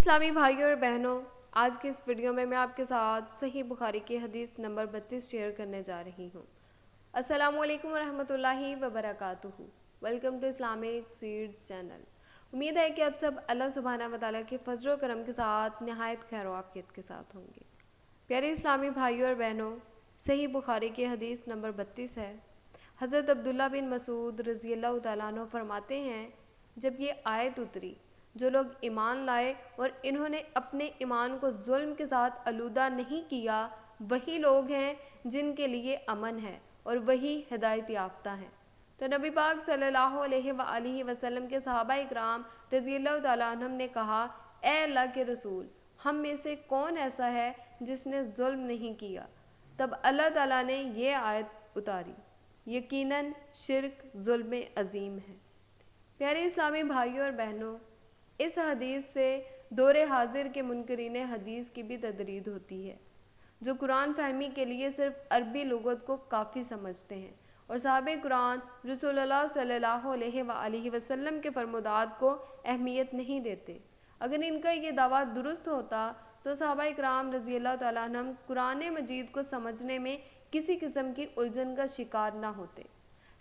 इस्लामी भाइयों और बहनों, आज के इस वीडियो में मैं आपके साथ सही बुखारी की हदीस नंबर 32 शेयर करने जा रही हूँ। अस्सलामुअलैकुम वरहमतुल्लाहि वबरकातुहू। Welcome to Islamic seeds channel. उम्मीद है कि आप सब अल्लाह सुब्हाना व तआला के फजल व करम के साथ नहायत खैर व आफियत के साथ होंगे। प्यारे इस्लामी भाइयों और बहनों, सही बुखारी की हदीस नंबर 32 है। हज़रत अब्दुल्ला बिन मसूद रज़ी अल्लाह तआला अन्हु फरमाते हैं, जब ये आयत उतरी, जो लोग ईमान लाए और इन्होंने अपने ईमान को जुल्म के साथ आलूदा नहीं किया, वही लोग हैं जिनके लिए अमन है और वही हिदायत याफ्ता हैं। तो नबी पाक सल्लल्लाहु अलैहि वसल्लम के सहाबा इकराम रज़ियल्लाहु तआला अन्हुम ने कहा, ए अल्लाह के रसूल, हम में से कौन ऐसा है जिसने जुल्म नहीं किया? तब अल्लाह ताला ने ये आयत उतारी, यकीनन शिर्क जुल्म अजीम है। प्यारे इस्लामी भाइयों और बहनों, इस हदीस से दौरे हाजिर के मुनकरीन हदीस की भी तदरीद होती है, जो कुरान फहमी के लिए सिर्फ अरबी लुगत को काफ़ी समझते हैं और साहबे कुरान रसूलुल्लाह सल्लल्लाहु अलैहि वसल्लम के फरमुदात को अहमियत नहीं देते। अगर इनका ये दावा दुरुस्त होता तो सहाबा इकराम रज़ी अल्लाह तआला अन्हुम कुरान मजीद को समझने में किसी किस्म की उलझन का शिकार ना होते।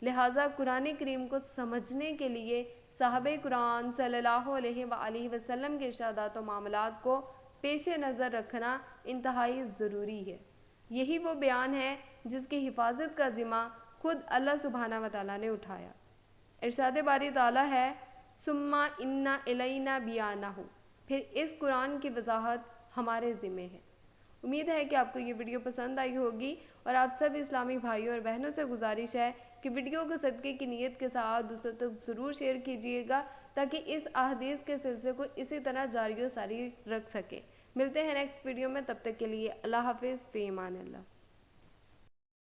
लिहाजा कुरान करीम को समझने के लिए साहबे कुरान सल्लल्लाहु अलैहि वसल्लम के इरशादात व मामलात को पेश नज़र रखना इंतहाई ज़रूरी है। यही वो बयान है जिसकी हिफाजत का ज़िम्मा खुद अल्लाह सुब्हाना व तआला ने उठाया। इरशाद बारी ताला है, सुम्मा इन्ना इलैना बियानहु, फिर इस कुरान की वजाहत हमारे ज़िम्मे है। उम्मीद है कि आपको ये वीडियो पसंद आई होगी और आप सब इस्लामी भाइयों और बहनों से गुजारिश है कि वीडियो को सदक़े की नीयत के साथ दूसरों तक ज़रूर शेयर कीजिएगा, ताकि इस अहदीस के सिलसिले को इसी तरह जारी व सारी रख सके। मिलते हैं नेक्स्ट वीडियो में, तब तक के लिए अल्लाह हाफ़िज़, फ़ी अमान अल्लाह।